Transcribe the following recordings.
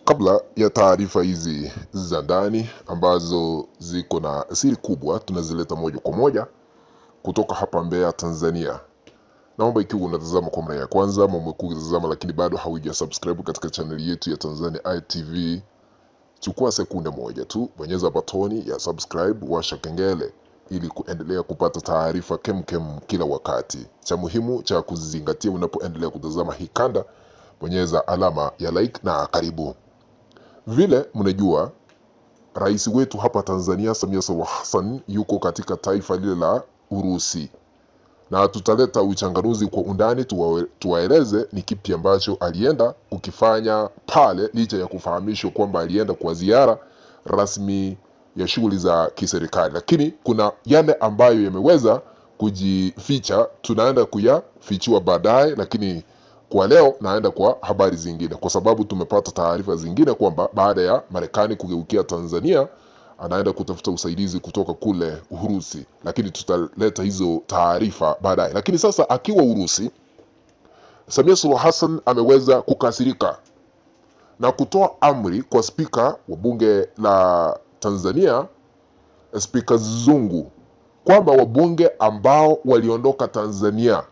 Kabla ya taarifa hizi za ndani ambazo ziko na siri kubwa, tunazileta moja kwa moja kutoka hapa Mbeya, Tanzania. Naomba ikiwa unatazama kwa mara ya kwanza ama umekuwa ukitazama lakini bado hauja subscribe katika channel yetu ya Tanzania ITV, chukua sekunde moja tu, bonyeza batoni ya subscribe, washa kengele ili kuendelea kupata taarifa kemkem kila wakati. Cha muhimu cha kuzingatia unapoendelea kutazama hii kanda, bonyeza alama ya like na karibu. Vile mnajua rais wetu hapa Tanzania Samia Suluhu Hassan yuko katika taifa lile la Urusi, na tutaleta uchanganuzi kwa undani, tuwaeleze ni kipi ambacho alienda kukifanya pale, licha ya kufahamishwa kwamba alienda kwa ziara rasmi ya shughuli za kiserikali, lakini kuna yale ambayo yameweza kujificha, tunaenda kuyafichua baadaye. Lakini kwa leo naenda kwa habari zingine, kwa sababu tumepata taarifa zingine kwamba baada ya Marekani kugeukia Tanzania anaenda kutafuta usaidizi kutoka kule Urusi, lakini tutaleta hizo taarifa baadaye. Lakini sasa akiwa Urusi, Samia Suluhu Hassan ameweza kukasirika na kutoa amri kwa spika wa bunge la Tanzania, Spika Zungu, kwamba wabunge ambao waliondoka Tanzania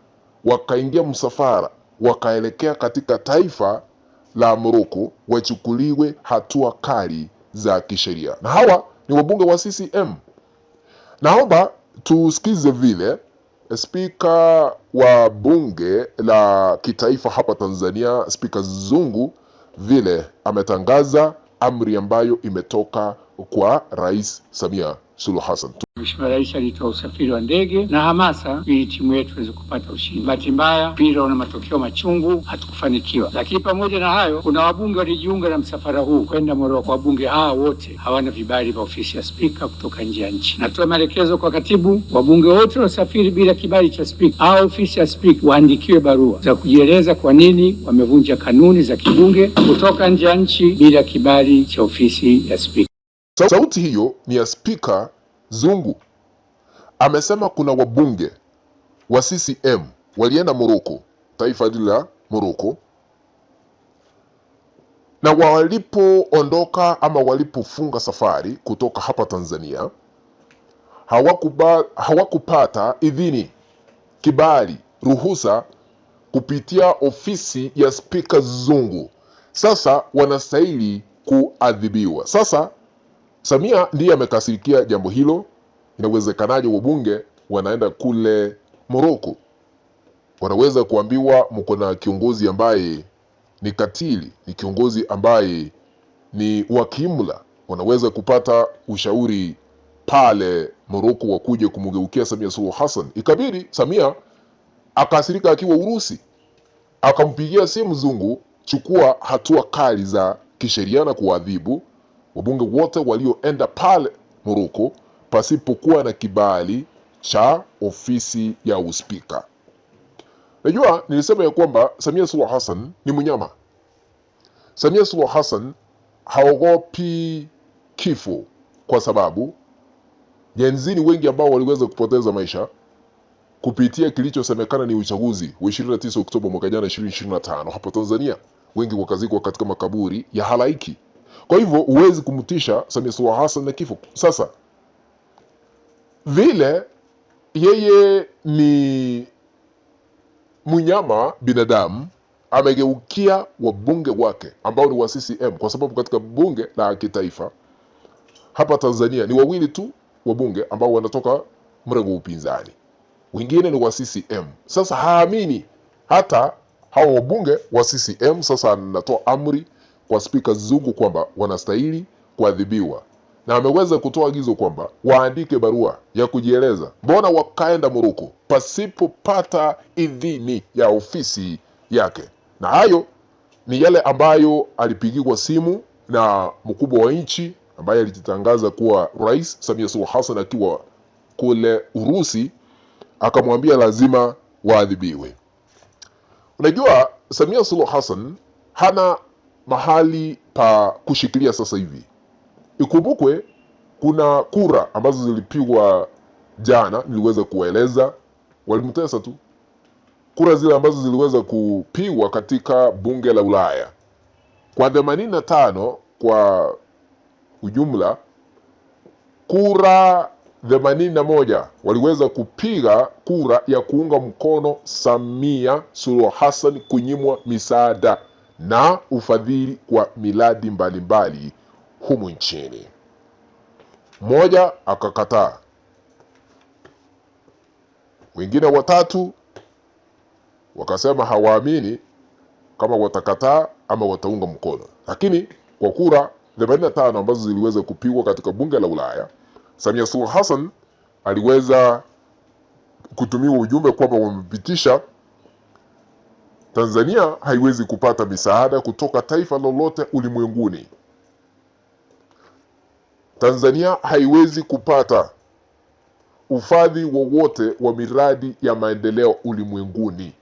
wakaingia msafara wakaelekea katika taifa la Morocco wachukuliwe hatua kali za kisheria. Na hawa ni wabunge wa CCM. Naomba tusikize vile spika wa bunge la kitaifa hapa Tanzania, Spika Zungu, vile ametangaza amri ambayo imetoka kwa Rais Samia Suluhu Hassan. Mheshimiwa Rais alitoa usafiri wa ndege na hamasa ili timu yetu iweze kupata ushindi. Bahati mbaya mpira una matokeo machungu, hatukufanikiwa. Lakini pamoja na hayo, kuna wabunge walijiunga na msafara huu kwenda Morocco. Wabunge hawa wote hawana vibali vya ofisi ya spika kutoka nje ya nchi. Natoa maelekezo kwa katibu, wabunge wote wasafiri bila kibali cha spika au ofisi ya spika waandikiwe barua za kujieleza kwa nini wamevunja kanuni za kibunge kutoka nje ya nchi bila kibali cha ofisi ya spika. Sauti hiyo ni ya Spika Zungu. Amesema kuna wabunge wa CCM walienda Morocco, taifa lile la Morocco, na walipoondoka ama walipofunga safari kutoka hapa Tanzania hawakupata idhini, kibali, ruhusa kupitia ofisi ya Spika Zungu. Sasa wanastahili kuadhibiwa. Sasa Samia ndiye amekasirikia jambo hilo. Inawezekanaje wabunge wanaenda kule Morocco? Wanaweza kuambiwa mko na kiongozi ambaye ni katili, ni kiongozi ambaye ni wakimla. Wanaweza kupata ushauri pale Morocco wakuje kumgeukia Samia Suluhu Hassan. Ikabidi Samia akasirika akiwa Urusi, akampigia simu Zungu, chukua hatua kali za kisheria na kuadhibu wabunge wote walioenda pale Morocco pasipokuwa na kibali cha ofisi ya uspika. Najua nilisema ya kwamba Samia Suluhu Hassan ni mnyama. Samia Suluhu Hassan haogopi kifo, kwa sababu jenzini wengi ambao waliweza kupoteza maisha kupitia kilichosemekana ni uchaguzi wa 29 Oktoba mwaka jana 2025 hapo Tanzania, wengi wakazikwa katika makaburi ya halaiki. Kwa hivyo huwezi kumtisha Samia Suluhu Hassan na kifo. Sasa vile yeye ni mnyama binadamu, amegeukia wabunge wake ambao ni wa CCM, kwa sababu katika bunge la kitaifa hapa Tanzania ni wawili tu wabunge ambao wanatoka mrengo upinzani, wengine ni wa CCM. Sasa haamini hata hao wabunge wa CCM. Sasa anatoa amri kwa Spika Zungu kwamba wanastahili kuadhibiwa, na ameweza kutoa agizo kwamba waandike barua ya kujieleza mbona wakaenda Morocco pasipopata idhini ya ofisi yake. Na hayo ni yale ambayo alipigiwa simu na mkubwa wa nchi ambaye alijitangaza kuwa Rais Samia Suluhu Hassan akiwa kule Urusi, akamwambia lazima waadhibiwe. Unajua Samia Suluhu Hassan hana mahali pa kushikilia sasa hivi. Ikumbukwe kuna kura ambazo zilipigwa jana, niliweza kueleza, walimtesa tu. Kura zile ambazo ziliweza kupigwa katika bunge la Ulaya Kwa 85 kwa ujumla, kura 81 waliweza kupiga kura ya kuunga mkono Samia Suluhu Hassan kunyimwa misaada na ufadhili kwa miradi mbalimbali humu nchini. Mmoja akakataa, wengine watatu wakasema hawaamini kama watakataa ama wataunga mkono. Lakini kwa kura 85 ambazo ziliweza kupigwa katika bunge la Ulaya, Samia Suluhu Hassan aliweza kutumia ujumbe kwamba wamepitisha Tanzania haiwezi kupata misaada kutoka taifa lolote ulimwenguni. Tanzania haiwezi kupata ufadhili wowote wa miradi ya maendeleo ulimwenguni.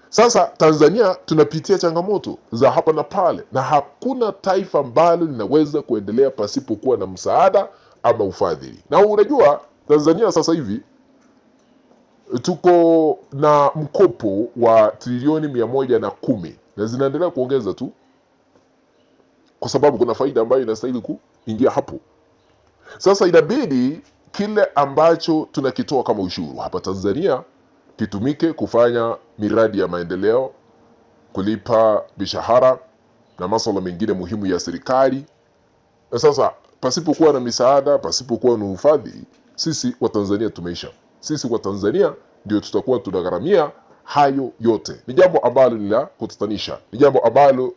Sasa Tanzania tunapitia changamoto za hapa na pale, na hakuna taifa ambalo linaweza kuendelea pasipokuwa na msaada ama ufadhili. Na unajua Tanzania sasa hivi tuko na mkopo wa trilioni 110 na zinaendelea kuongeza tu, kwa sababu kuna faida ambayo inastahili kuingia hapo. Sasa inabidi kile ambacho tunakitoa kama ushuru hapa Tanzania kitumike kufanya miradi ya maendeleo, kulipa mishahara na masuala mengine muhimu ya serikali. Sasa pasipokuwa na misaada, pasipokuwa na ufadhili, sisi wa Tanzania tumeisha. Sisi wa Tanzania ndio tutakuwa tunagharamia hayo yote. Ni jambo ambalo ni la kutatanisha, ni jambo ambalo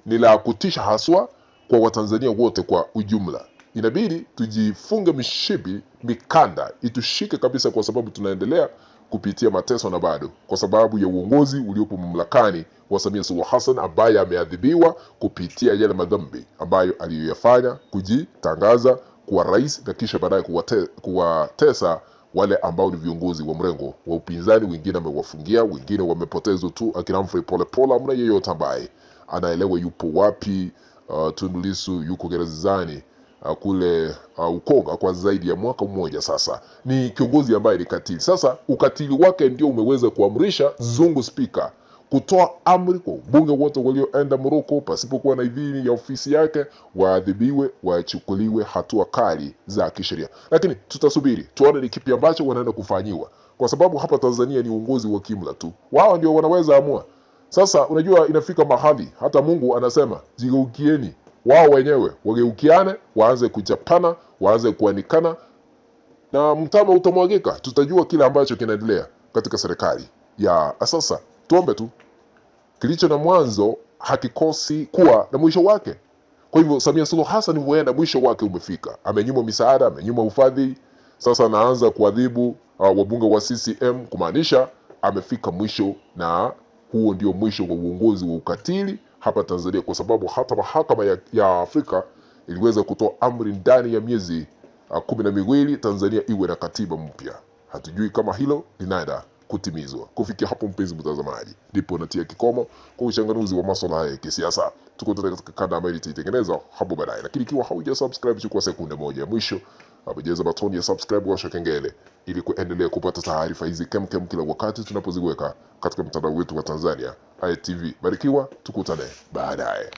ni la kutisha haswa kwa Watanzania wote kwa ujumla. Inabidi tujifunge mishipi, mikanda itushike kabisa, kwa sababu tunaendelea kupitia mateso na bado kwa sababu ya uongozi uliopo mamlakani wa Samia Suluhu Hassan, ambaye ameadhibiwa kupitia yale madhambi ambayo aliyoyafanya, kujitangaza kuwa rais na kisha baadaye kuwatesa wale ambao ni viongozi wa mrengo wa upinzani. Wengine amewafungia, wengine wamepotezwa tu. Akina Humphrey Polepole hamna yeyote ambaye anaelewa yupo wapi. Tundu Lissu yuko gerezani kule Ukonga kwa zaidi ya mwaka mmoja sasa. Ni kiongozi ambaye ni katili. Sasa ukatili wake ndio umeweza kuamrisha Zungu Speaker kutoa amri kwa bunge wote walioenda Morocco pasipokuwa na idhini ya ofisi yake waadhibiwe, wachukuliwe hatua kali za kisheria. Lakini tutasubiri tuone ni kipi ambacho wanaenda kufanyiwa, kwa sababu hapa Tanzania ni uongozi wa kimla tu, wao ndio wanaweza amua. Sasa unajua inafika mahali hata Mungu anasema jigeukieni, wao wenyewe wageukiane, waanze kuchapana, waanze kuanikana na mtama utamwagika. Tutajua kile ambacho kinaendelea katika serikali ya sasa. Tuombe tu, kilicho na mwanzo hakikosi kuwa na mwisho wake. Kwa hivyo Samia Suluhu Hassan huenda mwisho wake umefika. Amenyimwa misaada, amenyimwa ufadhili, sasa anaanza kuadhibu wabunge wa CCM, kumaanisha amefika mwisho, na huo ndio mwisho wa uongozi wa ukatili hapa Tanzania, kwa sababu hata mahakama ya Afrika iliweza kutoa amri ndani ya miezi 12 Tanzania iwe na katiba mpya. Hatujui kama hilo linaenda kutimizwa. Kufikia hapo, mpenzi mtazamaji, ndipo natia kikomo kwa uchanganuzi wa masuala haya ya kisiasa. Tuko katika kanda ambayo itaitengeneza hapo baadaye, lakini ikiwa hauja subscribe, chukua sekunde moja ya mwisho, bonyeza batoni ya subscribe, washa kengele ili kuendelea kupata taarifa hizi kemkem kila wakati tunapoziweka katika mtandao wetu wa Tanzania Haya TV. Barikiwa, tukutane baadaye.